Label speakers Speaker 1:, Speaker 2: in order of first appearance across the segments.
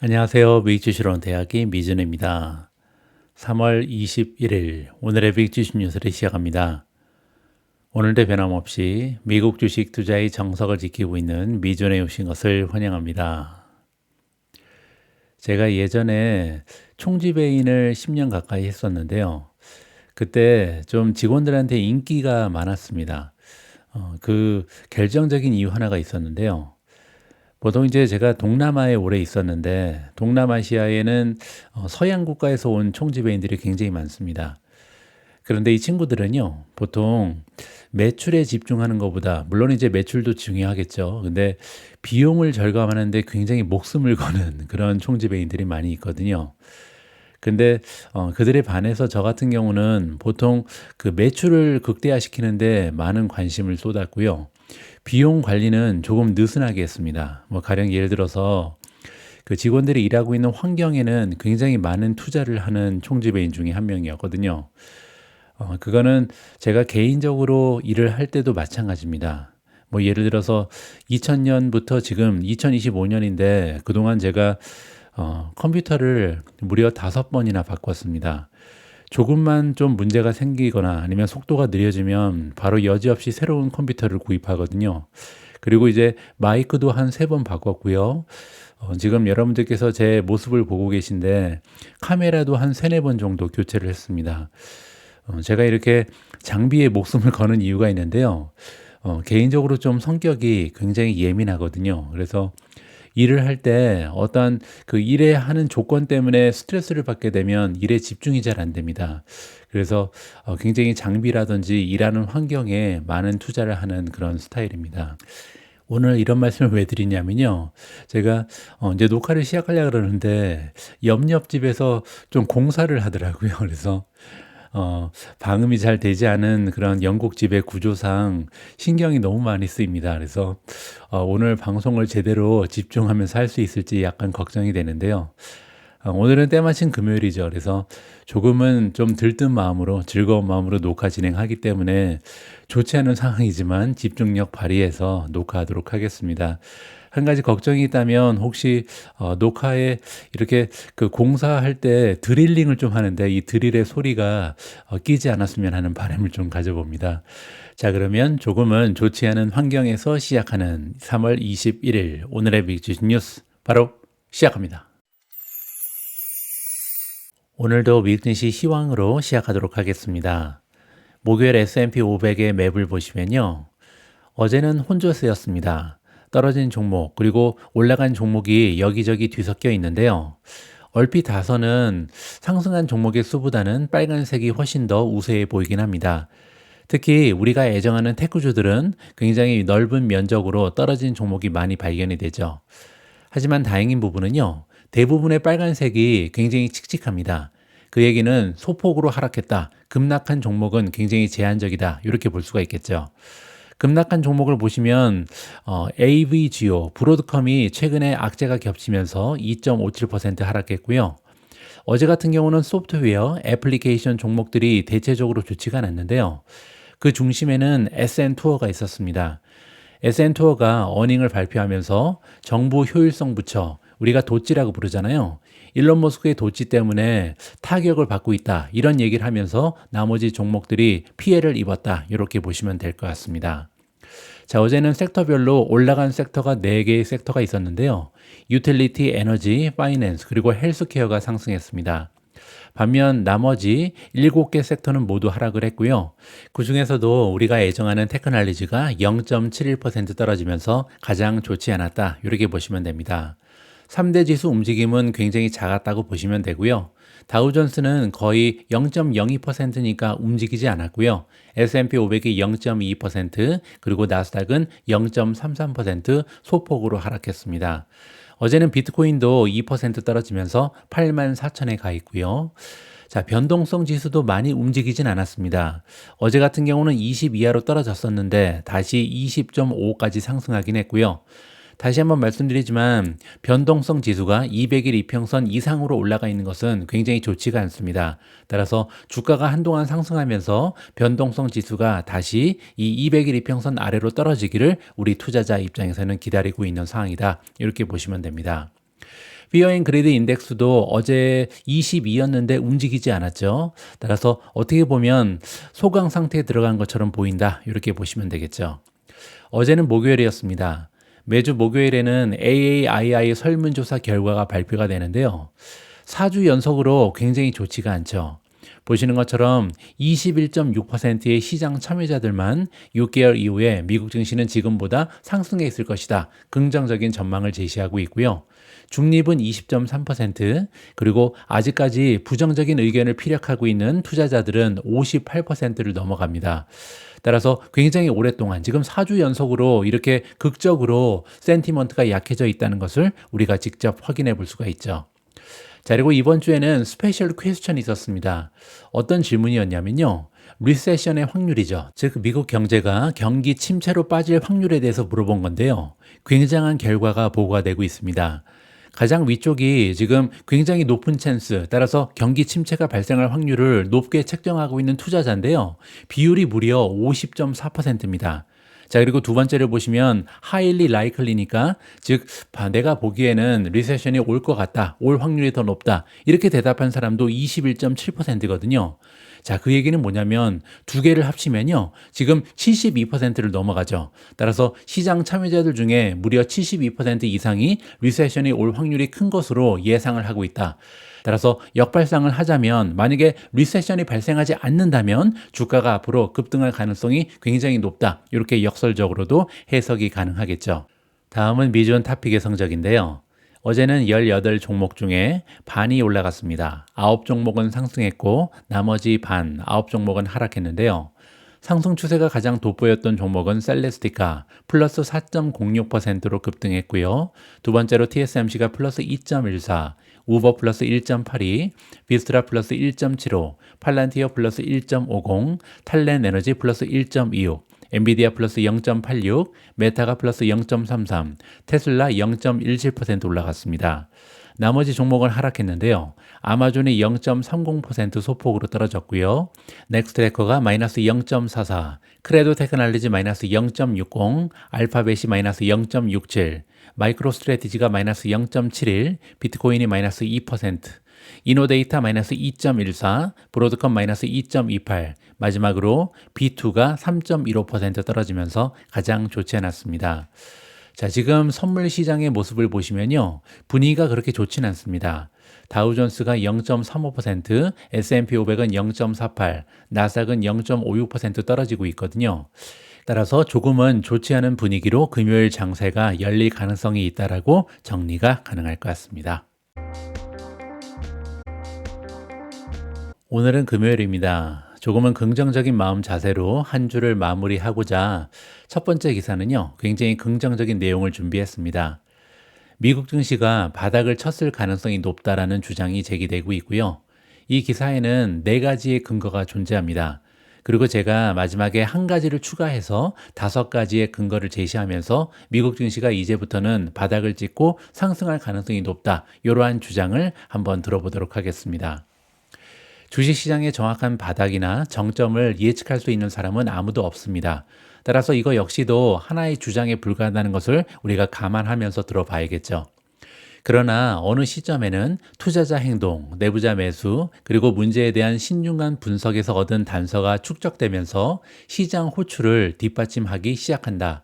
Speaker 1: 안녕하세요. 미주시론 대학의 미준입니다. 3월 21일 오늘의 빅주식 뉴스를 시작합니다. 오늘도 변함없이 미국 주식 투자의 정석을 지키고 있는 미준에 오신 것을 환영합니다. 제가 예전에 총지배인을 10년 가까이 했었는데요. 그때 좀 직원들한테 인기가 많았습니다. 그 결정적인 이유 하나가 있었는데요. 보통 이제 제가 동남아에 오래 있었는데 동남아시아에는 서양 국가에서 온 총지배인들이 굉장히 많습니다. 그런데 이 친구들은요, 보통 매출에 집중하는 것보다, 물론 이제 매출도 중요하겠죠. 근데 비용을 절감하는데 굉장히 목숨을 거는 그런 총지배인들이 많이 있거든요. 근데 그들에 반해서 저 같은 경우는 보통 그 매출을 극대화시키는데 많은 관심을 쏟았고요. 비용 관리는 조금 느슨하게 했습니다. 뭐 가령 예를 들어서 그 직원들이 일하고 있는 환경에는 굉장히 많은 투자를 하는 총지배인 중에 한 명이었거든요. 그거는 제가 개인적으로 일을 할 때도 마찬가지입니다. 뭐 예를 들어서 2000년부터 지금 2025년인데 그동안 제가 컴퓨터를 무려 5번이나 바꿨습니다. 조금만 좀 문제가 생기거나 아니면 속도가 느려지면 바로 여지없이 새로운 컴퓨터를 구입하거든요. 그리고 이제 마이크도 한 3번 바꿨고요. 지금 여러분들께서 제 모습을 보고 계신데 카메라도 한 3-4번 정도 교체를 했습니다. 제가 이렇게 장비에 목숨을 거는 이유가 있는데요. 개인적으로 좀 성격이 굉장히 예민하거든요. 그래서 일을 할 때 어떠한 그 일에 하는 조건 때문에 스트레스를 받게 되면 일에 집중이 잘 안 됩니다. 그래서 굉장히 장비라든지 일하는 환경에 많은 투자를 하는 그런 스타일입니다. 오늘 이런 말씀을 왜 드리냐면요. 제가 이제 녹화를 시작하려고 그러는데 옆 집에서 좀 공사를 하더라고요. 그래서 방음이 잘 되지 않은 그런 영국 집의 구조상 신경이 너무 많이 쓰입니다. 그래서 오늘 방송을 제대로 집중하면서 할 수 있을지 약간 걱정이 되는데요. 오늘은 때마침 금요일이죠. 그래서 조금은 좀 들뜬 마음으로 즐거운 마음으로 녹화 진행하기 때문에 좋지 않은 상황이지만 집중력 발휘해서 녹화하도록 하겠습니다. 한 가지 걱정이 있다면 혹시 녹화에 이렇게 그 공사할 때 드릴링을 좀 하는데 이 드릴의 소리가 끼지 않았으면 하는 바람을 좀 가져봅니다. 자, 그러면 조금은 좋지 않은 환경에서 시작하는 3월 21일 오늘의 빅주식 뉴스 바로 시작합니다. 오늘도 밀듯이 시황으로 시작하도록 하겠습니다. 목요일 S&P 500의 맵을 보시면요. 어제는 혼조세였습니다. 떨어진 종목 그리고 올라간 종목이 여기저기 뒤섞여 있는데요. 얼핏 봐서는 상승한 종목의 수보다는 빨간색이 훨씬 더 우세해 보이긴 합니다. 특히 우리가 애정하는 테크주들은 굉장히 넓은 면적으로 떨어진 종목이 많이 발견이 되죠. 하지만 다행인 부분은요. 대부분의 빨간색이 굉장히 칙칙합니다. 그 얘기는 소폭으로 하락했다. 급락한 종목은 굉장히 제한적이다. 이렇게 볼 수가 있겠죠. 급락한 종목을 보시면 AVGO, 브로드컴이 최근에 악재가 겹치면서 2.57% 하락했고요. 어제 같은 경우는 소프트웨어, 애플리케이션 종목들이 대체적으로 좋지가 않았는데요. 그 중심에는 SN투어가 있었습니다. SN투어가 어닝을 발표하면서 정부 효율성 부처, 우리가 도찌라고 부르잖아요. 일론 머스크의 도찌 때문에 타격을 받고 있다. 이런 얘기를 하면서 나머지 종목들이 피해를 입었다. 이렇게 보시면 될 것 같습니다. 자, 어제는 섹터별로 올라간 섹터가 4개의 섹터가 있었는데요. 유틸리티, 에너지, 파이낸스, 그리고 헬스케어가 상승했습니다. 반면 나머지 7개 섹터는 모두 하락을 했고요. 그 중에서도 우리가 애정하는 테크놀로지가 0.71% 떨어지면서 가장 좋지 않았다. 이렇게 보시면 됩니다. 3대 지수 움직임은 굉장히 작았다고 보시면 되고요. 다우존스는 거의 0.02%니까 움직이지 않았고요. S&P 500이 0.2%, 그리고 나스닥은 0.33% 소폭으로 하락했습니다. 어제는 비트코인도 2% 떨어지면서 84,000에 가 있고요. 자, 변동성 지수도 많이 움직이진 않았습니다. 어제 같은 경우는 20 이하로 떨어졌었는데 다시 20.5까지 상승하긴 했고요. 다시 한번 말씀드리지만 변동성 지수가 200일 이평선 이상으로 올라가 있는 것은 굉장히 좋지가 않습니다. 따라서 주가가 한동안 상승하면서 변동성 지수가 다시 이 200일 이평선 아래로 떨어지기를 우리 투자자 입장에서는 기다리고 있는 상황이다. 이렇게 보시면 됩니다. 피어 앤 그레이드 인덱스도 어제 22였는데 움직이지 않았죠. 따라서 어떻게 보면 소강 상태에 들어간 것처럼 보인다. 이렇게 보시면 되겠죠. 어제는 목요일이었습니다. 매주 목요일에는 AAII 설문조사 결과가 발표가 되는데요. 4주 연속으로 굉장히 좋지가 않죠. 보시는 것처럼 21.6%의 시장 참여자들만 6개월 이후에 미국 증시는 지금보다 상승해 있을 것이다. 긍정적인 전망을 제시하고 있고요. 중립은 20.3%, 그리고 아직까지 부정적인 의견을 피력하고 있는 투자자들은 58%를 넘어갑니다. 따라서 굉장히 오랫동안 지금 4주 연속으로 이렇게 극적으로 센티먼트가 약해져 있다는 것을 우리가 직접 확인해 볼 수가 있죠. 자, 그리고 이번 주에는 스페셜 퀘스천이 있었습니다. 어떤 질문이었냐면요. 리세션의 확률이죠. 즉 미국 경제가 경기 침체로 빠질 확률에 대해서 물어본 건데요. 굉장한 결과가 보고가 되고 있습니다. 가장 위쪽이 지금 굉장히 높은 찬스, 따라서 경기 침체가 발생할 확률을 높게 책정하고 있는 투자자인데요. 비율이 무려 50.4%입니다. 자, 그리고 두 번째를 보시면 highly likely니까, 즉 내가 보기에는 리세션이 올 것 같다, 올 확률이 더 높다, 이렇게 대답한 사람도 21.7%거든요. 자, 그 얘기는 뭐냐면 두 개를 합치면요, 지금 72%를 넘어가죠. 따라서 시장 참여자들 중에 무려 72% 이상이 리세션이 올 확률이 큰 것으로 예상을 하고 있다. 따라서 역발상을 하자면 만약에 리세션이 발생하지 않는다면 주가가 앞으로 급등할 가능성이 굉장히 높다. 이렇게 역설적으로도 해석이 가능하겠죠. 다음은 미존 탑픽의 성적인데요. 어제는 18종목 중에 반이 올라갔습니다. 9종목은 상승했고 나머지 반, 9종목은 하락했는데요. 상승 추세가 가장 돋보였던 종목은 셀레스티카 플러스 4.06%로 급등했고요. 두 번째로 TSMC가 플러스 2.14, 우버 플러스 1.82, 비스트라 플러스 1.75, 팔란티어 플러스 1.50, 탈렌 에너지 플러스 1.26, 엔비디아 플러스 0.86, 메타가 플러스 0.33, 테슬라 0.17% 올라갔습니다. 나머지 종목은 하락했는데요. 아마존이 0.30% 소폭으로 떨어졌고요. 넥스트레커가 마이너스 0.44, 크레도 테크놀로지 마이너스 0.60, 알파벳이 마이너스 0.67, 마이크로 스트래티지가 마이너스 0.71, 비트코인이 마이너스 2%, 이노데이터 마이너스 2.14, 브로드컴 마이너스 2.28, 마지막으로 B2가 3.15% 떨어지면서 가장 좋지 않았습니다. 자, 지금 선물 시장의 모습을 보시면요, 분위기가 그렇게 좋진 않습니다. 다우존스가 0.35%, S&P 500은 0.48, 나스닥은 0.56% 떨어지고 있거든요. 따라서 조금은 좋지 않은 분위기로 금요일 장세가 열릴 가능성이 있다라고 정리가 가능할 것 같습니다. 오늘은 금요일입니다. 조금은 긍정적인 마음 자세로 한 주를 마무리하고자 첫 번째 기사는요, 굉장히 긍정적인 내용을 준비했습니다. 미국 증시가 바닥을 쳤을 가능성이 높다라는 주장이 제기되고 있고요. 이 기사에는 4가지의 근거가 존재합니다. 그리고 제가 마지막에 한 가지를 추가해서 5가지의 근거를 제시하면서 미국 증시가 이제부터는 바닥을 찍고 상승할 가능성이 높다, 이러한 주장을 한번 들어보도록 하겠습니다. 주식시장의 정확한 바닥이나 정점을 예측할 수 있는 사람은 아무도 없습니다. 따라서 이거 역시도 하나의 주장에 불과하다는 것을 우리가 감안하면서 들어봐야겠죠. 그러나 어느 시점에는 투자자 행동, 내부자 매수, 그리고 문제에 대한 신중한 분석에서 얻은 단서가 축적되면서 시장 호출을 뒷받침하기 시작한다.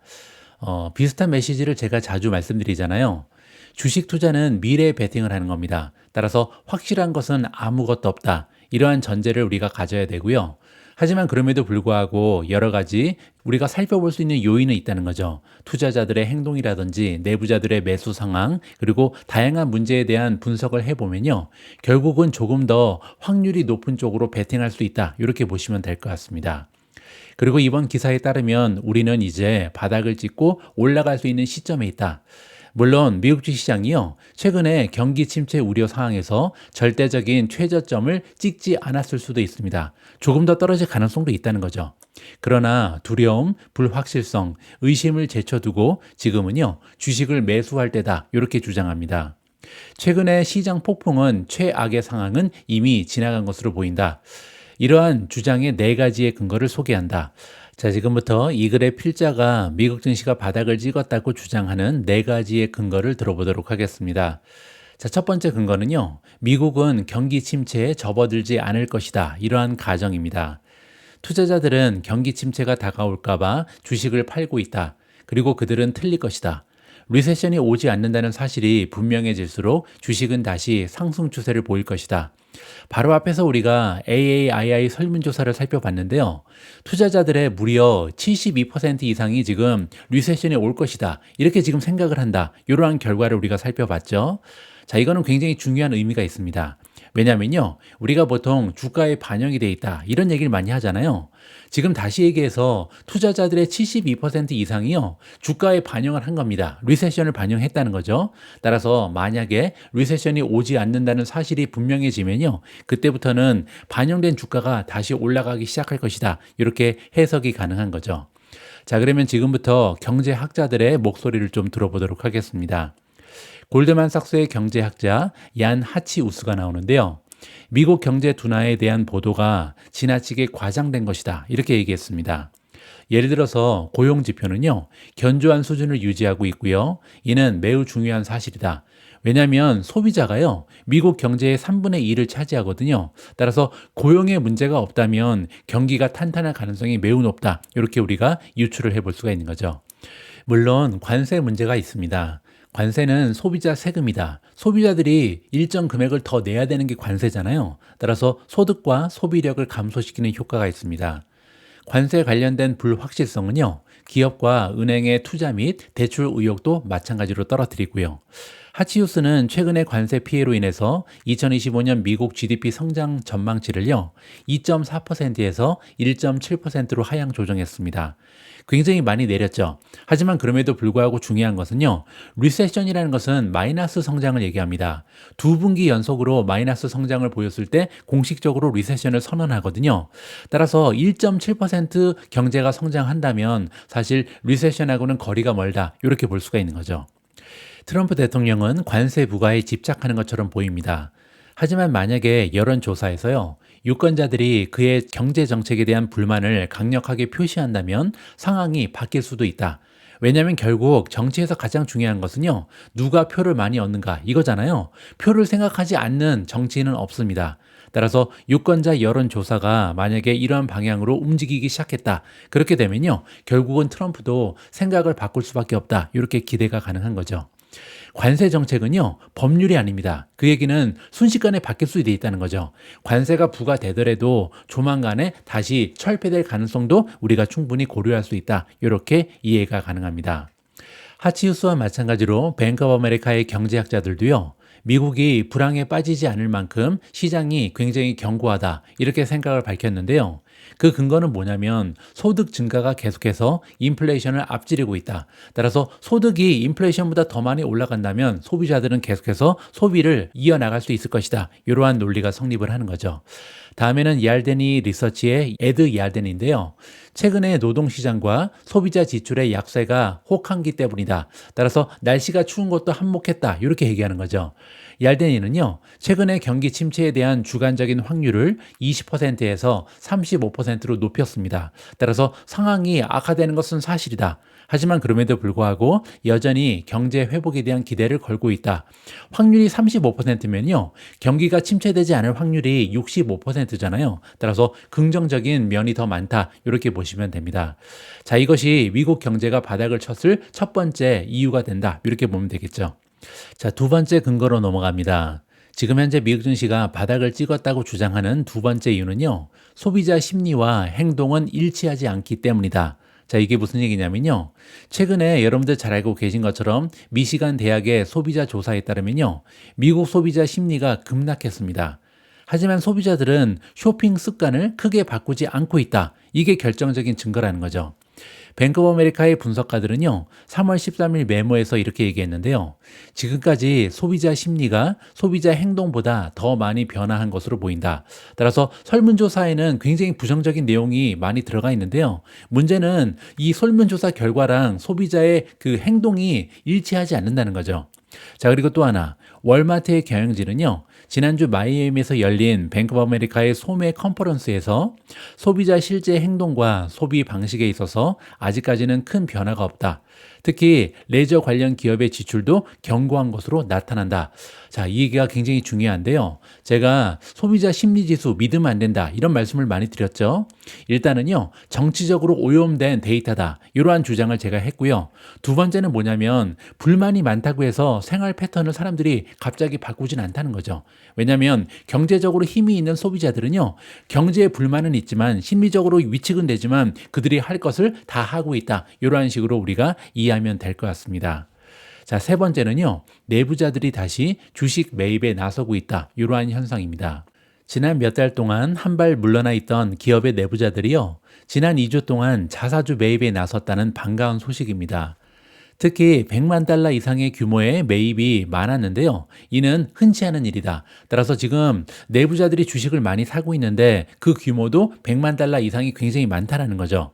Speaker 1: 비슷한 메시지를 제가 자주 말씀드리잖아요. 주식 투자는 미래에 베팅을 하는 겁니다. 따라서 확실한 것은 아무것도 없다. 이러한 전제를 우리가 가져야 되고요. 하지만 그럼에도 불구하고 여러 가지 우리가 살펴볼 수 있는 요인은 있다는 거죠. 투자자들의 행동이라든지 내부자들의 매수 상황, 그리고 다양한 문제에 대한 분석을 해보면요, 결국은 조금 더 확률이 높은 쪽으로 베팅할 수 있다, 이렇게 보시면 될 것 같습니다. 그리고 이번 기사에 따르면 우리는 이제 바닥을 찍고 올라갈 수 있는 시점에 있다. 물론 미국 주시장이요, 최근에 경기 침체 우려 상황에서 절대적인 최저점을 찍지 않았을 수도 있습니다. 조금 더 떨어질 가능성도 있다는 거죠. 그러나 두려움, 불확실성, 의심을 제쳐두고 지금은요, 주식을 매수할 때다, 이렇게 주장합니다. 최근에 시장 폭풍은 최악의 상황은 이미 지나간 것으로 보인다. 이러한 주장의 4가지의 근거를 소개한다. 자, 지금부터 이 글의 필자가 미국 증시가 바닥을 찍었다고 주장하는 4가지의 근거를 들어보도록 하겠습니다. 자, 첫 번째 근거는요. 미국은 경기 침체에 접어들지 않을 것이다. 이러한 가정입니다. 투자자들은 경기 침체가 다가올까봐 주식을 팔고 있다. 그리고 그들은 틀릴 것이다. 리세션이 오지 않는다는 사실이 분명해질수록 주식은 다시 상승 추세를 보일 것이다. 바로 앞에서 우리가 AAII 설문조사를 살펴봤는데요. 투자자들의 무려 72% 이상이 지금 리세션이 올 것이다. 이렇게 지금 생각을 한다. 이러한 결과를 우리가 살펴봤죠. 자, 이거는 굉장히 중요한 의미가 있습니다. 왜냐면요, 우리가 보통 주가에 반영이 돼 있다. 이런 얘기를 많이 하잖아요. 지금 다시 얘기해서 투자자들의 72% 이상이요, 주가에 반영을 한 겁니다. 리세션을 반영했다는 거죠. 따라서 만약에 리세션이 오지 않는다는 사실이 분명해지면요, 그때부터는 반영된 주가가 다시 올라가기 시작할 것이다. 이렇게 해석이 가능한 거죠. 자, 그러면 지금부터 경제학자들의 목소리를 좀 들어보도록 하겠습니다. 골드만삭스의 경제학자 얀 하치우스가 나오는데요. 미국 경제 둔화에 대한 보도가 지나치게 과장된 것이다. 이렇게 얘기했습니다. 예를 들어서 고용 지표는요, 견조한 수준을 유지하고 있고요. 이는 매우 중요한 사실이다. 왜냐하면 소비자가요, 미국 경제의 3분의 2를 차지하거든요. 따라서 고용에 문제가 없다면 경기가 탄탄할 가능성이 매우 높다. 이렇게 우리가 유추를 해볼 수가 있는 거죠. 물론 관세 문제가 있습니다. 관세는 소비자 세금이다. 소비자들이 일정 금액을 더 내야 되는 게 관세잖아요. 따라서 소득과 소비력을 감소시키는 효과가 있습니다. 관세 관련된 불확실성은요, 기업과 은행의 투자 및 대출 의욕도 마찬가지로 떨어뜨리고요. 하치우스는 최근의 관세 피해로 인해서 2025년 미국 GDP 성장 전망치를요, 2.4%에서 1.7%로 하향 조정했습니다. 굉장히 많이 내렸죠. 하지만 그럼에도 불구하고 중요한 것은요, 리세션이라는 것은 마이너스 성장을 얘기합니다. 두 분기 연속으로 마이너스 성장을 보였을 때 공식적으로 리세션을 선언하거든요. 따라서 1.7% 경제가 성장한다면 사실 리세션하고는 거리가 멀다. 이렇게 볼 수가 있는 거죠. 트럼프 대통령은 관세 부과에 집착하는 것처럼 보입니다. 하지만 만약에 여론조사에서요, 유권자들이 그의 경제 정책에 대한 불만을 강력하게 표시한다면 상황이 바뀔 수도 있다. 왜냐하면 결국 정치에서 가장 중요한 것은요, 누가 표를 많이 얻는가 이거잖아요. 표를 생각하지 않는 정치인은 없습니다. 따라서 유권자 여론조사가 만약에 이러한 방향으로 움직이기 시작했다. 그렇게 되면요, 결국은 트럼프도 생각을 바꿀 수밖에 없다. 이렇게 기대가 가능한 거죠. 관세 정책은요, 법률이 아닙니다. 그 얘기는 순식간에 바뀔 수 있다는 거죠. 관세가 부과되더라도 조만간에 다시 철폐될 가능성도 우리가 충분히 고려할 수 있다. 이렇게 이해가 가능합니다. 하치우스와 마찬가지로 뱅크 오브 아메리카의 경제학자들도요, 미국이 불황에 빠지지 않을 만큼 시장이 굉장히 견고하다. 이렇게 생각을 밝혔는데요. 그 근거는 뭐냐면 소득 증가가 계속해서 인플레이션을 앞지르고 있다. 따라서 소득이 인플레이션보다 더 많이 올라간다면 소비자들은 계속해서 소비를 이어나갈 수 있을 것이다. 이러한 논리가 성립을 하는 거죠. 다음에는 이알데니 리서치의 에드 이알덴인데요. 최근에 노동시장과 소비자 지출의 약세가 혹한기 때문이다. 따라서 날씨가 추운 것도 한몫했다. 이렇게 얘기하는 거죠. 이알덴이는요, 최근에 경기 침체에 대한 주관적인 확률을 20%에서 35%로 높였습니다. 따라서 상황이 악화되는 것은 사실이다. 하지만 그럼에도 불구하고 여전히 경제 회복에 대한 기대를 걸고 있다. 확률이 35%면요, 경기가 침체되지 않을 확률이 65%잖아요. 따라서 긍정적인 면이 더 많다. 이렇게 보시면 됩니다. 자, 이것이 미국 경제가 바닥을 쳤을 첫 번째 이유가 된다. 이렇게 보면 되겠죠. 자, 두 번째 근거로 넘어갑니다. 지금 현재 미국 증시가 바닥을 찍었다고 주장하는 두 번째 이유는요, 소비자 심리와 행동은 일치하지 않기 때문이다. 자, 이게 무슨 얘기냐면요, 최근에 여러분들 잘 알고 계신 것처럼 미시간 대학의 소비자 조사에 따르면요, 미국 소비자 심리가 급락했습니다. 하지만 소비자들은 쇼핑 습관을 크게 바꾸지 않고 있다. 이게 결정적인 증거라는 거죠. 뱅크 오브 아메리카의 분석가들은요, 3월 13일 메모에서 이렇게 얘기했는데요. 지금까지 소비자 심리가 소비자 행동보다 더 많이 변화한 것으로 보인다. 따라서 설문조사에는 굉장히 부정적인 내용이 많이 들어가 있는데요. 문제는 이 설문조사 결과랑 소비자의 그 행동이 일치하지 않는다는 거죠. 자, 그리고 또 하나, 월마트의 경영진은요, 지난주 마이애미에서 열린 뱅크 오브 아메리카의 소매 컨퍼런스에서 소비자 실제 행동과 소비 방식에 있어서 아직까지는 큰 변화가 없다. 특히 레저 관련 기업의 지출도 견고한 것으로 나타난다. 자, 이 얘기가 굉장히 중요한데요. 제가 소비자 심리지수 믿으면 안 된다, 이런 말씀을 많이 드렸죠. 일단은요, 정치적으로 오염된 데이터다, 이러한 주장을 제가 했고요. 두 번째는 뭐냐면 불만이 많다고 해서 생활 패턴을 사람들이 갑자기 바꾸진 않다는 거죠. 왜냐하면 경제적으로 힘이 있는 소비자들은요, 경제에 불만은 있지만 심리적으로 위축은 되지만 그들이 할 것을 다 하고 있다, 이러한 식으로 우리가 이해하면 될 것 같습니다. 자, 세 번째는요, 내부자들이 다시 주식 매입에 나서고 있다, 이러한 현상입니다. 지난 몇 달 동안 한 발 물러나 있던 기업의 내부자들이요, 지난 2주 동안 자사주 매입에 나섰다는 반가운 소식입니다. 특히 100만 달러 이상의 규모의 매입이 많았는데요. 이는 흔치 않은 일이다. 따라서 지금 내부자들이 주식을 많이 사고 있는데 그 규모도 100만 달러 이상이 굉장히 많다는 거죠.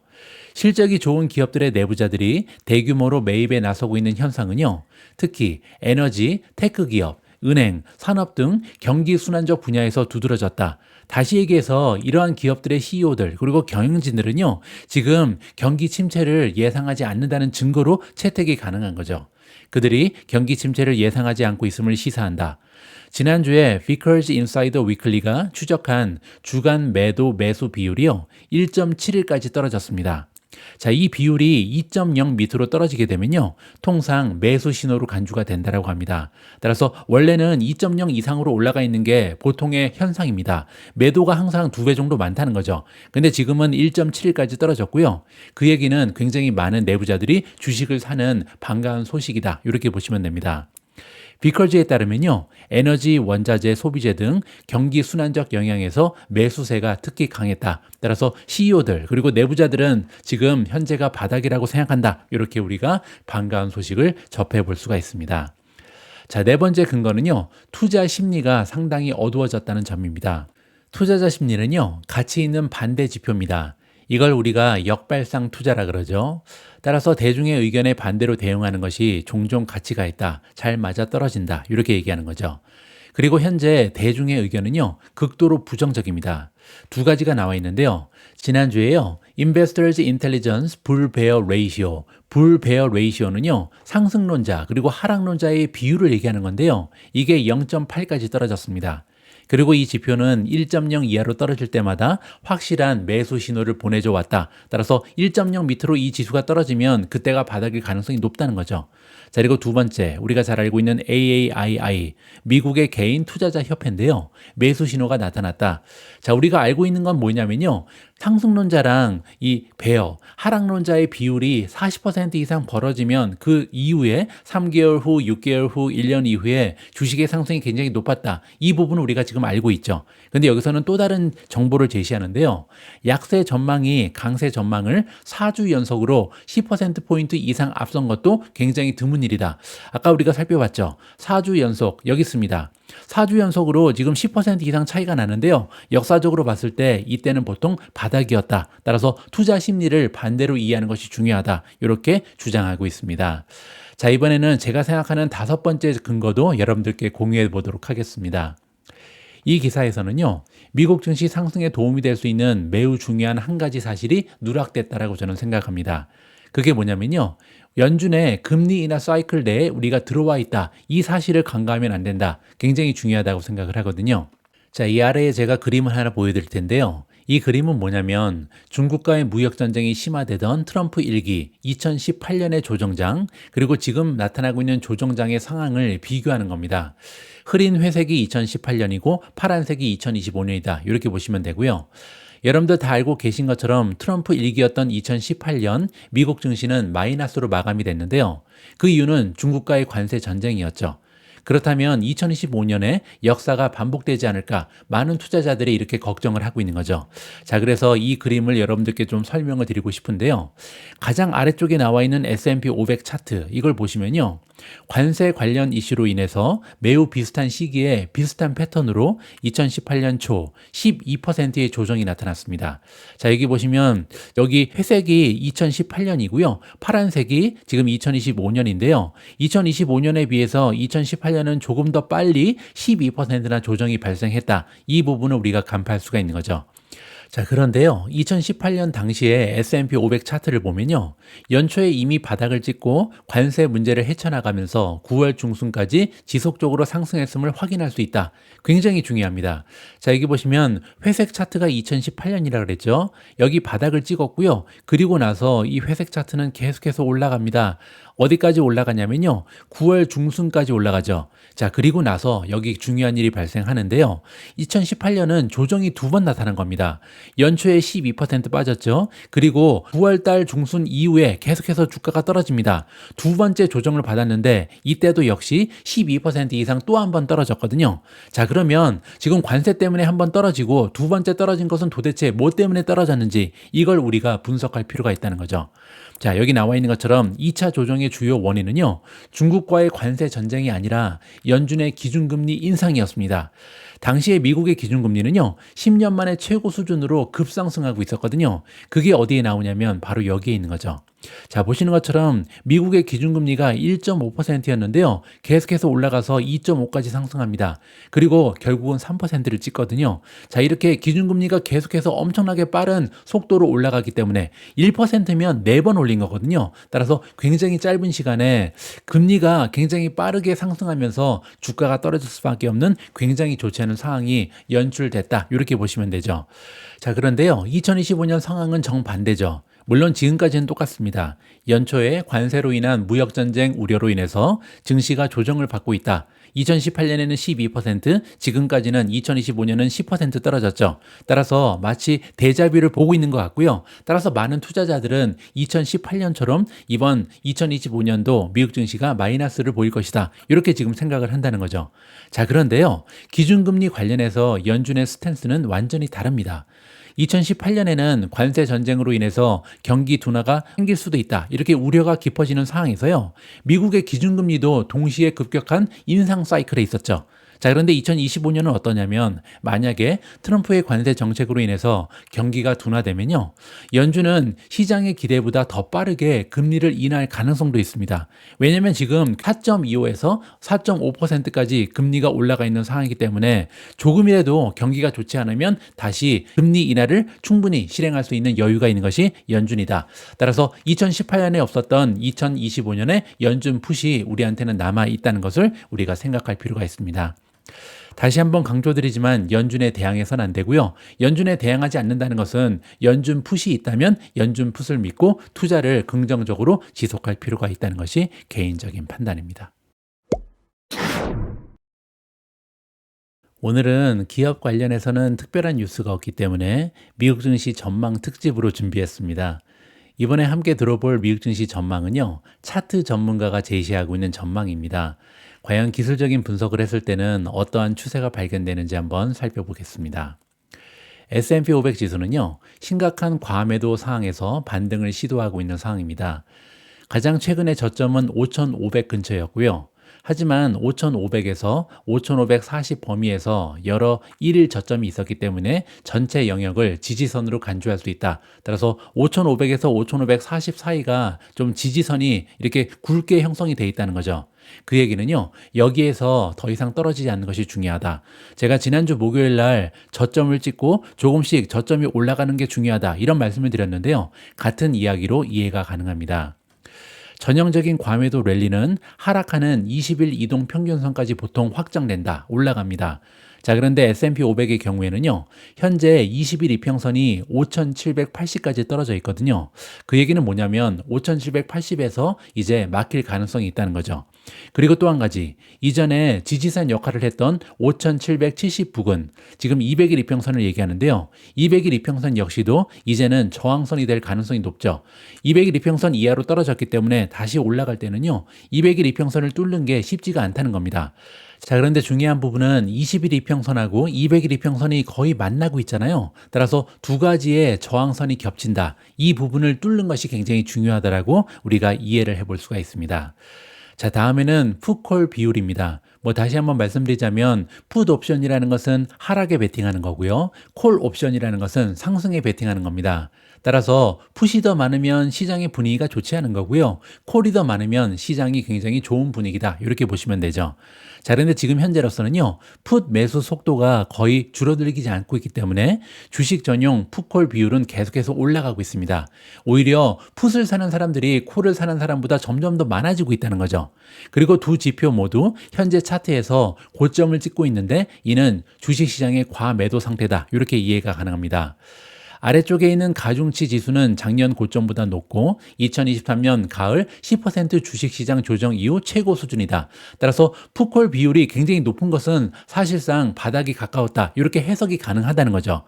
Speaker 1: 실적이 좋은 기업들의 내부자들이 대규모로 매입에 나서고 있는 현상은요, 특히 에너지, 테크 기업, 은행, 산업 등 경기 순환적 분야에서 두드러졌다. 다시 얘기해서 이러한 기업들의 CEO들 그리고 경영진들은요, 지금 경기 침체를 예상하지 않는다는 증거로 채택이 가능한 거죠. 그들이 경기 침체를 예상하지 않고 있음을 시사한다. 지난주에 Vickers Insider Weekly가 추적한 주간 매도 매수 비율이요, 1.71까지 떨어졌습니다. 자, 이 비율이 2.0 밑으로 떨어지게 되면요, 통상 매수 신호로 간주가 된다고 합니다. 따라서 원래는 2.0 이상으로 올라가 있는 게 보통의 현상입니다. 매도가 항상 2배 정도 많다는 거죠. 근데 지금은 1.71까지 떨어졌고요. 그 얘기는 굉장히 많은 내부자들이 주식을 사는 반가운 소식이다, 이렇게 보시면 됩니다. 비컬즈에 따르면요, 에너지, 원자재, 소비재 등 경기 순환적 영향에서 매수세가 특히 강했다. 따라서 CEO들 그리고 내부자들은 지금 현재가 바닥이라고 생각한다. 이렇게 우리가 반가운 소식을 접해볼 수가 있습니다. 자, 네 번째 근거는요, 투자 심리가 상당히 어두워졌다는 점입니다. 투자자 심리는요, 가치 있는 반대 지표입니다. 이걸 우리가 역발상 투자라 그러죠. 따라서 대중의 의견에 반대로 대응하는 것이 종종 가치가 있다, 잘 맞아떨어진다, 이렇게 얘기하는 거죠. 그리고 현재 대중의 의견은요, 극도로 부정적입니다. 두 가지가 나와 있는데요. 지난주에요, Investors Intelligence Bull Bear Ratio, Bull Bear Ratio는요, 상승론자 그리고 하락론자의 비율을 얘기하는 건데요. 이게 0.8까지 떨어졌습니다. 그리고 이 지표는 1.0 이하로 떨어질 때마다 확실한 매수 신호를 보내줘 왔다. 따라서 1.0 밑으로 이 지수가 떨어지면 그때가 바닥일 가능성이 높다는 거죠. 자, 그리고 두 번째, 우리가 잘 알고 있는 AAII, 미국의 개인 투자자 협회인데요. 매수 신호가 나타났다. 자, 우리가 알고 있는 건 뭐냐면요, 상승론자랑 이 베어, 하락론자의 비율이 40% 이상 벌어지면 그 이후에 3개월 후, 6개월 후, 1년 이후에 주식의 상승이 굉장히 높았다. 이 부분은 우리가 지금 알고 있죠. 근데 여기서는 또 다른 정보를 제시하는데요. 약세 전망이 강세 전망을 4주 연속으로 10%포인트 이상 앞선 것도 굉장히 드문 일이다. 아까 우리가 살펴봤죠. 4주 연속, 여기 있습니다. 4주 연속으로 지금 10% 이상 차이가 나는데요. 역사적으로 봤을 때 이때는 보통 바닥이었다. 따라서 투자 심리를 반대로 이해하는 것이 중요하다. 이렇게 주장하고 있습니다. 자, 이번에는 제가 생각하는 다섯 번째 근거도 여러분들께 공유해 보도록 하겠습니다. 이 기사에서는요, 미국 증시 상승에 도움이 될 수 있는 매우 중요한 한 가지 사실이 누락됐다라고 저는 생각합니다. 그게 뭐냐면요, 연준의 금리 인하 사이클 내에 우리가 들어와 있다. 이 사실을 간과하면 안 된다. 굉장히 중요하다고 생각을 하거든요. 자, 이 아래에 제가 그림을 하나 보여드릴 텐데요. 이 그림은 뭐냐면 중국과의 무역전쟁이 심화되던 트럼프 1기 2018년의 조정장, 그리고 지금 나타나고 있는 조정장의 상황을 비교하는 겁니다. 흐린 회색이 2018년이고 파란색이 2025년이다. 이렇게 보시면 되고요. 여러분들 다 알고 계신 것처럼 트럼프 1기였던 2018년 미국 증시는 마이너스로 마감이 됐는데요. 그 이유는 중국과의 관세 전쟁이었죠. 그렇다면 2025년에 역사가 반복되지 않을까, 많은 투자자들이 이렇게 걱정을 하고 있는 거죠. 자, 그래서 이 그림을 여러분들께 좀 설명을 드리고 싶은데요. 가장 아래쪽에 나와 있는 S&P 500 차트, 이걸 보시면요, 관세 관련 이슈로 인해서 매우 비슷한 시기에 비슷한 패턴으로 2018년 초 12%의 조정이 나타났습니다. 자, 여기 보시면 여기 회색이 2018년이고요. 파란색이 지금 2025년인데요. 2025년에 비해서 2018년 2018년은 조금 더 빨리 12%나 조정이 발생했다. 이 부분을 우리가 간파할 수가 있는 거죠. 자, 그런데요. 2018년 당시에 S&P 500 차트를 보면요. 연초에 이미 바닥을 찍고 관세 문제를 헤쳐나가면서 9월 중순까지 지속적으로 상승했음을 확인할 수 있다. 굉장히 중요합니다. 자, 여기 보시면 회색 차트가 2018년이라 그랬죠. 여기 바닥을 찍었고요. 그리고 나서 이 회색 차트는 계속해서 올라갑니다. 어디까지 올라가냐면요. 9월 중순까지 올라가죠. 자, 그리고 나서 여기 중요한 일이 발생하는데요. 2018년은 조정이 두 번 나타난 겁니다. 연초에 12% 빠졌죠. 그리고 9월 달 중순 이후에 계속해서 주가가 떨어집니다. 두 번째 조정을 받았는데 이때도 역시 12% 이상 또 한 번 떨어졌거든요. 자, 그러면 지금 관세 때문에 한 번 떨어지고 두 번째 떨어진 것은 도대체 뭐 때문에 떨어졌는지 이걸 우리가 분석할 필요가 있다는 거죠. 자, 여기 나와 있는 것처럼 2차 조정의 주요 원인은요. 중국과의 관세 전쟁이 아니라 연준의 기준금리 인상이었습니다. 당시에 미국의 기준금리는요. 10년 만에 최고 수준으로 급상승하고 있었거든요. 그게 어디에 나오냐면 바로 여기에 있는 거죠. 자, 보시는 것처럼 미국의 기준금리가 1.5%였는데요. 계속해서 올라가서 2.5까지 상승합니다. 그리고 결국은 3%를 찍거든요. 자, 이렇게 기준금리가 계속해서 엄청나게 빠른 속도로 올라가기 때문에 1%면 4번 올린 거거든요. 따라서 굉장히 짧은 시간에 금리가 굉장히 빠르게 상승하면서 주가가 떨어질 수밖에 없는 굉장히 좋지 않은 상황이 연출됐다. 이렇게 보시면 되죠. 자, 그런데요. 2025년 상황은 정반대죠. 물론 지금까지는 똑같습니다. 연초에 관세로 인한 무역전쟁 우려로 인해서 증시가 조정을 받고 있다. 2018년에는 12%, 지금까지는 2025년은 10% 떨어졌죠. 따라서 마치 데자뷰를 보고 있는 것 같고요. 따라서 많은 투자자들은 2018년처럼 이번 2025년도 미국 증시가 마이너스를 보일 것이다. 이렇게 지금 생각을 한다는 거죠. 자, 그런데요. 기준금리 관련해서 연준의 스탠스는 완전히 다릅니다. 2018년에는 관세 전쟁으로 인해서 경기 둔화가 생길 수도 있다. 이렇게 우려가 깊어지는 상황에서요. 미국의 기준금리도 동시에 급격한 인상 사이클에 있었죠. 자, 그런데 2025년은 어떠냐면 만약에 트럼프의 관세 정책으로 인해서 경기가 둔화되면요. 연준은 시장의 기대보다 더 빠르게 금리를 인하할 가능성도 있습니다. 왜냐하면 지금 4.25에서 4.5%까지 금리가 올라가 있는 상황이기 때문에 조금이라도 경기가 좋지 않으면 다시 금리 인하를 충분히 실행할 수 있는 여유가 있는 것이 연준이다. 따라서 2018년에 없었던 2025년에 연준 풋이 우리한테는 남아 있다는 것을 우리가 생각할 필요가 있습니다. 다시 한번 강조드리지만 연준에 대항해서는 안 되고요. 연준에 대항하지 않는다는 것은 연준 풋이 있다면 연준 풋을 믿고 투자를 긍정적으로 지속할 필요가 있다는 것이 개인적인 판단입니다. 오늘은 기업 관련해서는 특별한 뉴스가 없기 때문에 미국 증시 전망 특집으로 준비했습니다. 이번에 함께 들어볼 미국 증시 전망은요. 차트 전문가가 제시하고 있는 전망입니다. 과연 기술적인 분석을 했을 때는 어떠한 추세가 발견되는지 한번 살펴보겠습니다. S&P 500 지수는요. 심각한 과매도 상황에서 반등을 시도하고 있는 상황입니다. 가장 최근의 저점은 5,500 근처였고요. 하지만 5,500에서 5,540 범위에서 여러 일일 저점이 있었기 때문에 전체 영역을 지지선으로 간주할 수 있다. 따라서 5,500에서 5,540 사이가 좀 지지선이 이렇게 굵게 형성이 돼 있다는 거죠. 그 얘기는요, 여기에서 더 이상 떨어지지 않는 것이 중요하다. 제가 지난주 목요일 날 저점을 찍고 조금씩 저점이 올라가는 게 중요하다. 이런 말씀을 드렸는데요. 같은 이야기로 이해가 가능합니다. 전형적인 과매도 랠리는 하락하는 20일 이동 평균선까지 보통 확장된다, 올라갑니다. 자, 그런데 S&P 500의 경우에는요, 현재 20일 이평선이 5,780까지 떨어져 있거든요. 그 얘기는 뭐냐면 5,780에서 이제 막힐 가능성이 있다는 거죠. 그리고 또 한 가지, 이전에 지지선 역할을 했던 5,770 부근, 지금 200일 이평선을 얘기하는데요. 200일 이평선 역시도 이제는 저항선이 될 가능성이 높죠. 200일 이평선 이하로 떨어졌기 때문에 다시 올라갈 때는요, 200일 이평선을 뚫는 게 쉽지가 않다는 겁니다. 자, 그런데 중요한 부분은 20일 이평선하고 200일 이평선이 거의 만나고 있잖아요. 따라서 두 가지의 저항선이 겹친다. 이 부분을 뚫는 것이 굉장히 중요하다라고 우리가 이해를 해볼 수가 있습니다. 자, 다음에는 풋콜 비율입니다. 다시 한번 말씀드리자면 풋 옵션이라는 것은 하락에 베팅하는 거고요. 콜 옵션이라는 것은 상승에 베팅하는 겁니다. 따라서 풋이 더 많으면 시장의 분위기가 좋지 않은 거고요. 콜이 더 많으면 시장이 굉장히 좋은 분위기다. 이렇게 보시면 되죠. 자, 그런데 지금 현재로서는요, 풋 매수 속도가 거의 줄어들지 않고 있기 때문에 주식 전용 풋콜 비율은 계속해서 올라가고 있습니다. 오히려 풋을 사는 사람들이 콜을 사는 사람보다 점점 더 많아지고 있다는 거죠. 그리고 두 지표 모두 현재 차트에서 고점을 찍고 있는데 이는 주식시장의 과매도 상태다. 이렇게 이해가 가능합니다. 아래쪽에 있는 가중치 지수는 작년 고점보다 높고 2023년 가을 10% 주식시장 조정 이후 최고 수준이다. 따라서 풋콜 비율이 굉장히 높은 것은 사실상 바닥이 가까웠다. 이렇게 해석이 가능하다는 거죠.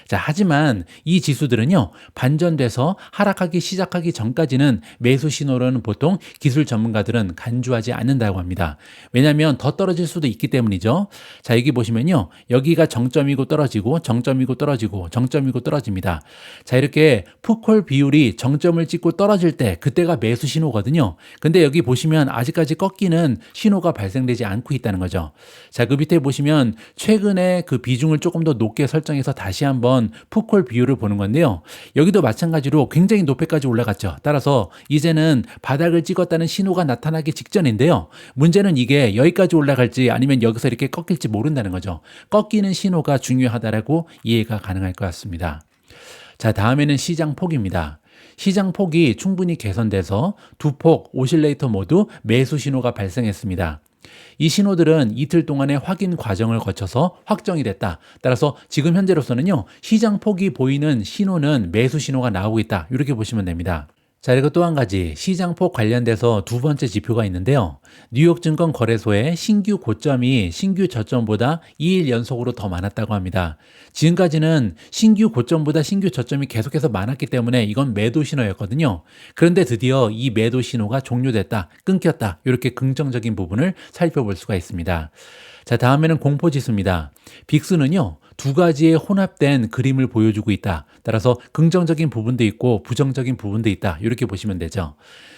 Speaker 1: 자, 하지만 이 지수들은요, 반전돼서 하락하기 시작하기 전까지는 매수 신호로는 보통 기술 전문가들은 간주하지 않는다고 합니다. 왜냐하면 더 떨어질 수도 있기 때문이죠. 자, 여기 보시면요, 여기가 정점이고 떨어지고, 정점이고 떨어지고, 정점이고 떨어집니다. 자, 이렇게 풋콜 비율이 정점을 찍고 떨어질 때, 그때가 매수 신호거든요. 근데 여기 보시면 아직까지 꺾이는 신호가 발생되지 않고 있다는 거죠. 자, 그 밑에 보시면 최근에 그 비중을 조금 더 높게 설정해서 다시 한번 풋콜 비율을 보는 건데요. 여기도 마찬가지로 굉장히 높이까지 올라갔죠. 따라서 이제는 바닥을 찍었다는 신호가 나타나기 직전인데요. 문제는 이게 여기까지 올라갈지 아니면 여기서 이렇게 꺾일지 모른다는 거죠. 꺾이는 신호가 중요하다라고 이해가 가능할 것 같습니다. 자, 다음에는 시장 폭입니다. 시장 폭이 충분히 개선돼서 두 폭 오실레이터 모두 매수 신호가 발생했습니다. 이 신호들은 이틀 동안의 확인 과정을 거쳐서 확정이 됐다. 따라서 지금 현재로서는요, 시장 폭이 보이는 신호는 매수 신호가 나오고 있다. 이렇게 보시면 됩니다. 자, 그리고 또 한 가지 시장폭 관련돼서 두 번째 지표가 있는데요. 뉴욕 증권 거래소의 신규 고점이 신규 저점보다 2일 연속으로 더 많았다고 합니다. 지금까지는 신규 고점보다 신규 저점이 계속해서 많았기 때문에 이건 매도 신호였거든요. 그런데 드디어 이 매도 신호가 종료됐다, 끊겼다. 이렇게 긍정적인 부분을 살펴볼 수가 있습니다. 자, 다음에는 공포지수입니다. 빅스는요, 두 가지의 혼합된 그림을 보여주고 있다. 따라서 긍정적인 부분도 있고 부정적인 부분도 있다. 이렇게 보시면 되죠.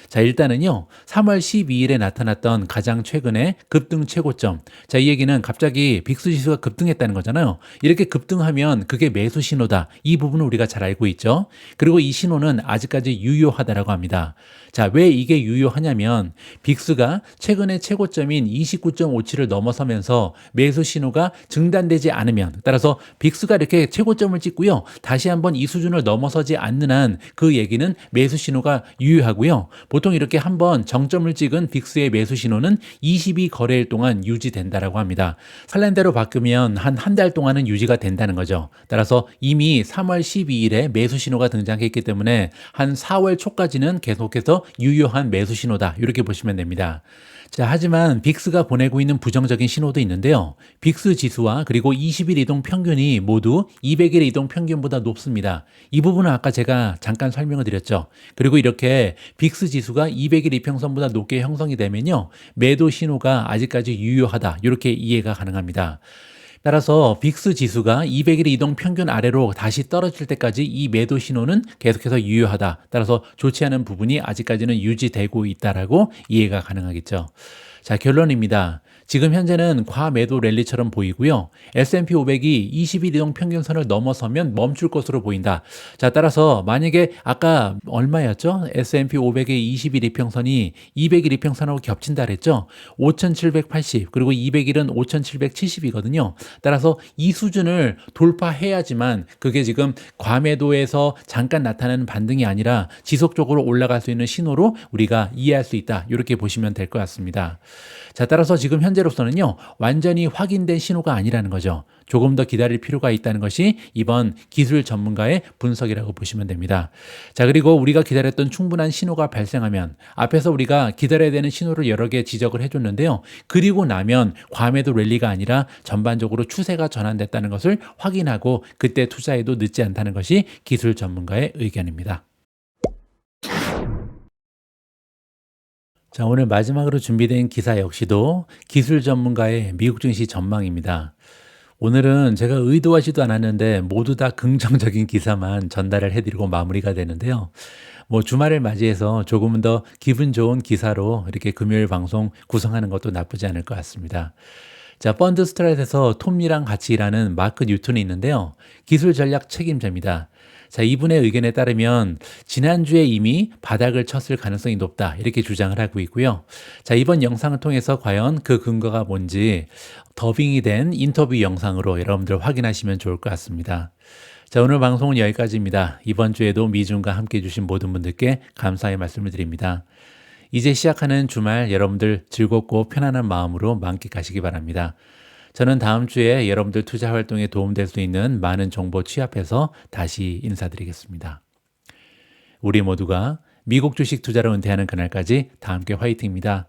Speaker 1: 자, 일단은요, 3월 12일에 나타났던 가장 최근의 급등 최고점. 자, 이 얘기는 갑자기 빅스 지수가 급등했다는 거잖아요. 이렇게 급등하면 그게 매수 신호다. 이 부분은 우리가 잘 알고 있죠. 그리고 이 신호는 아직까지 유효하다라고 합니다. 자, 왜 이게 유효하냐면 빅스가 최근의 최고점인 29.57을 넘어서면서 매수 신호가 증단되지 않으면, 따라서 빅스가 이렇게 최고점을 찍고요, 다시 한번 이 수준을 넘어서지 않는 한 그 얘기는 매수 신호가 유효하고요. 보통 이렇게 한번 정점을 찍은 빅스의 매수 신호는 22거래일 동안 유지된다라고 합니다. 칼렌더로 바꾸면 한 달 동안은 유지가 된다는 거죠. 따라서 이미 3월 12일에 매수 신호가 등장했기 때문에 한 4월 초까지는 계속해서 유효한 매수 신호다. 이렇게 보시면 됩니다. 자, 하지만 빅스가 보내고 있는 부정적인 신호도 있는데요. 빅스 지수와 그리고 20일 이동 평균이 모두 200일 이동 평균보다 높습니다. 이 부분은 아까 제가 잠깐 설명을 드렸죠. 그리고 이렇게 빅스 지수가 200일 이평선보다 높게 형성이 되면요, 매도 신호가 아직까지 유효하다. 이렇게 이해가 가능합니다. 따라서 빅스 지수가 200일 이동 평균 아래로 다시 떨어질 때까지 이 매도 신호는 계속해서 유효하다. 따라서 좋지 않은 부분이 아직까지는 유지되고 있다라고 이해가 가능하겠죠. 자, 결론입니다. 지금 현재는 과매도 랠리처럼 보이고요. S&P 500이 20일 이동 평균선을 넘어서면 멈출 것으로 보인다. 자, 따라서 만약에 아까 얼마였죠? S&P 500의 20일 이평선이 200일 이평선하고 겹친다 그랬죠? 5,780 그리고 200일은 5,770이거든요. 따라서 이 수준을 돌파해야지만 그게 지금 과매도에서 잠깐 나타나는 반등이 아니라 지속적으로 올라갈 수 있는 신호로 우리가 이해할 수 있다. 이렇게 보시면 될 것 같습니다. 자, 따라서 지금 현재로서는요, 완전히 확인된 신호가 아니라는 거죠. 조금 더 기다릴 필요가 있다는 것이 이번 기술 전문가의 분석이라고 보시면 됩니다. 자, 그리고 우리가 기다렸던 충분한 신호가 발생하면, 앞에서 우리가 기다려야 되는 신호를 여러 개 지적을 해줬는데요. 그리고 나면 과매도 랠리가 아니라 전반적으로 추세가 전환됐다는 것을 확인하고 그때 투자해도 늦지 않다는 것이 기술 전문가의 의견입니다. 자, 오늘 마지막으로 준비된 기사 역시도 기술 전문가의 미국 증시 전망입니다. 오늘은 제가 의도하지도 않았는데 모두 다 긍정적인 기사만 전달을 해드리고 마무리가 되는데요. 주말을 맞이해서 조금은 더 기분 좋은 기사로 이렇게 금요일 방송 구성하는 것도 나쁘지 않을 것 같습니다. 자, 펀드 스트랩에서 톰리랑 같이 일하는 마크 뉴턴이 있는데요. 기술 전략 책임자입니다. 자, 이분의 의견에 따르면 지난주에 이미 바닥을 쳤을 가능성이 높다. 이렇게 주장을 하고 있고요. 자, 이번 영상을 통해서 과연 그 근거가 뭔지 더빙이 된 인터뷰 영상으로 여러분들 확인하시면 좋을 것 같습니다. 자, 오늘 방송은 여기까지입니다. 이번 주에도 미중과 함께 해주신 모든 분들께 감사의 말씀을 드립니다. 이제 시작하는 주말 여러분들 즐겁고 편안한 마음으로 만끽하시기 바랍니다. 저는 다음 주에 여러분들 투자 활동에 도움될 수 있는 많은 정보 취합해서 다시 인사드리겠습니다. 우리 모두가 미국 주식 투자로 은퇴하는 그날까지 다 함께 화이팅입니다.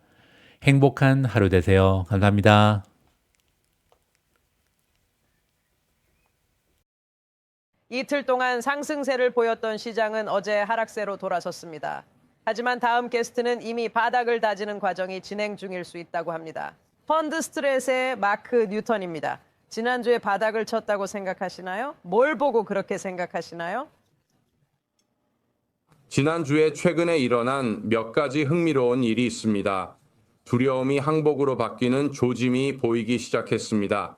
Speaker 1: 행복한 하루 되세요. 감사합니다.
Speaker 2: 이틀 동안 상승세를 보였던 시장은 어제 하락세로 돌아섰습니다. 하지만 다음 게스트는 이미 바닥을 다지는 과정이 진행 중일 수 있다고 합니다. 펀드 스트레스의 마크 뉴턴입니다. 지난주에 바닥을 쳤다고 생각하시나요? 뭘 보고 그렇게 생각하시나요?
Speaker 3: 지난주에 최근에 일어난 몇 가지 흥미로운 일이 있습니다. 두려움이 항복으로 바뀌는 조짐이 보이기 시작했습니다.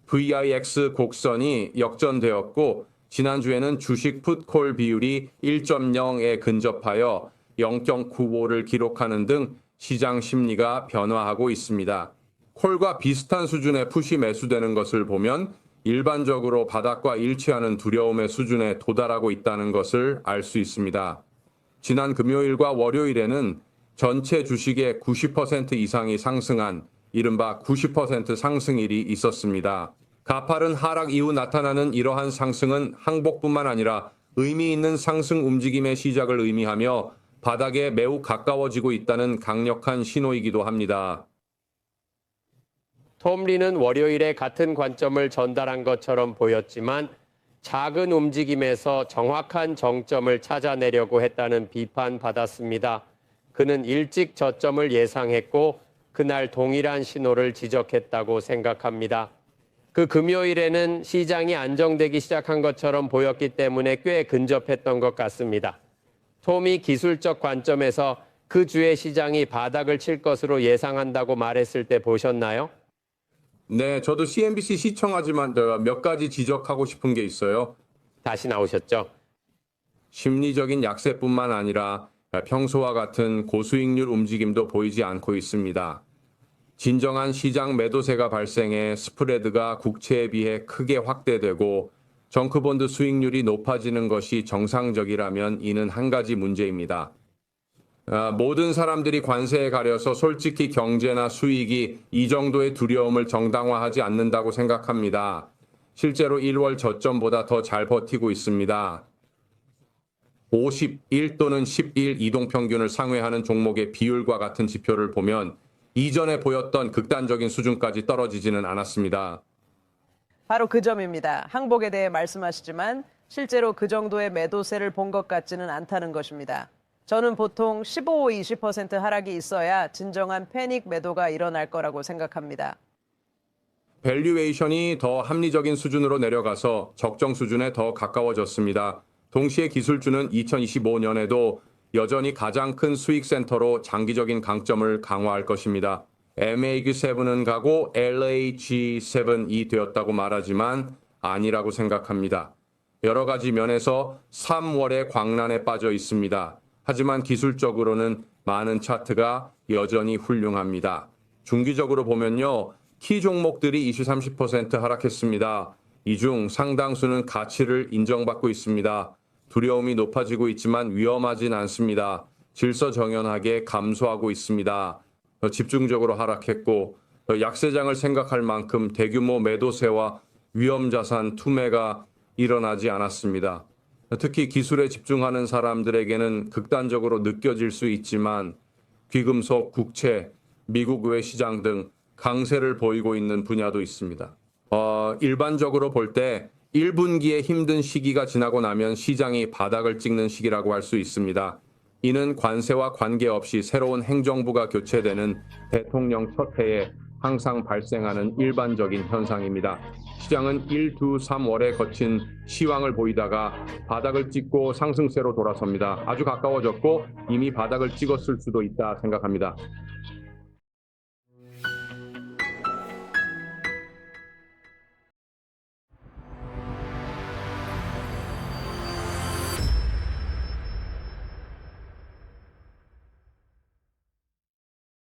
Speaker 3: VIX 곡선이 역전되었고 지난주에는 주식 풋콜 비율이 1.0에 근접하여 0.95를 기록하는 등 시장 심리가 변화하고 있습니다. 콜과 비슷한 수준의 풋이 매수되는 것을 보면 일반적으로 바닥과 일치하는 두려움의 수준에 도달하고 있다는 것을 알 수 있습니다. 지난 금요일과 월요일에는 전체 주식의 90% 이상이 상승한 이른바 90% 상승일이 있었습니다. 가파른 하락 이후 나타나는 이러한 상승은 항복뿐만 아니라 의미 있는 상승 움직임의 시작을 의미하며 바닥에 매우 가까워지고 있다는 강력한 신호이기도 합니다.
Speaker 4: 톰 리는 월요일에 같은 관점을 전달한 것처럼 보였지만 작은 움직임에서 정확한 정점을 찾아내려고 했다는 비판받았습니다. 그는 일찍 저점을 예상했고 그날 동일한 신호를 지적했다고 생각합니다. 그 금요일에는 시장이 안정되기 시작한 것처럼 보였기 때문에 꽤 근접했던 것 같습니다. 톰이 기술적 관점에서 그 주의 시장이 바닥을 칠 것으로 예상한다고 말했을 때 보셨나요?
Speaker 3: 네, 저도 CNBC 시청하지만 몇 가지 지적하고 싶은 게 있어요.
Speaker 4: 다시 나오셨죠?
Speaker 3: 심리적인 약세뿐만 아니라 평소와 같은 고수익률 움직임도 보이지 않고 있습니다. 진정한 시장 매도세가 발생해 스프레드가 국채에 비해 크게 확대되고 정크본드 수익률이 높아지는 것이 정상적이라면 이는 한 가지 문제입니다. 모든 사람들이 관세에 가려서 솔직히 경제나 수익이 이 정도의 두려움을 정당화하지 않는다고 생각합니다. 실제로 1월 저점보다 더 잘 버티고 있습니다. 51 또는 11 이동평균을 상회하는 종목의 비율과 같은 지표를 보면 이전에 보였던 극단적인 수준까지 떨어지지는 않았습니다.
Speaker 2: 바로 그 점입니다. 항복에 대해 말씀하시지만 실제로 그 정도의 매도세를 본 것 같지는 않다는 것입니다. 저는 보통 15-20% 하락이 있어야 진정한 패닉 매도가 일어날 거라고 생각합니다.
Speaker 3: 밸류에이션이 더 합리적인 수준으로 내려가서 적정 수준에 더 가까워졌습니다. 동시에 기술주는 2025년에도 여전히 가장 큰 수익 센터로 장기적인 강점을 강화할 것입니다. MAG7은 가고 LAG7이 되었다고 말하지만 아니라고 생각합니다. 여러 가지 면에서 3월의 광란에 빠져 있습니다. 하지만 기술적으로는 많은 차트가 여전히 훌륭합니다. 중기적으로 보면요. 키 종목들이 20-30% 하락했습니다. 이 중 상당수는 가치를 인정받고 있습니다. 두려움이 높아지고 있지만 위험하진 않습니다. 질서정연하게 감소하고 있습니다. 집중적으로 하락했고 약세장을 생각할 만큼 대규모 매도세와 위험자산 투매가 일어나지 않았습니다. 특히 기술에 집중하는 사람들에게는 극단적으로 느껴질 수 있지만 귀금속, 국채, 미국 외 시장 등 강세를 보이고 있는 분야도 있습니다. 일반적으로 볼 때 1분기의 힘든 시기가 지나고 나면 시장이 바닥을 찍는 시기라고 할 수 있습니다. 이는 관세와 관계없이 새로운 행정부가 교체되는 대통령 첫 해에 항상 발생하는 일반적인 현상입니다. 시장은 1, 2, 3월에 거친 시황을 보이다가 바닥을 찍고 상승세로 돌아섭니다. 아주 가까워졌고 이미 바닥을 찍었을 수도 있다 생각합니다.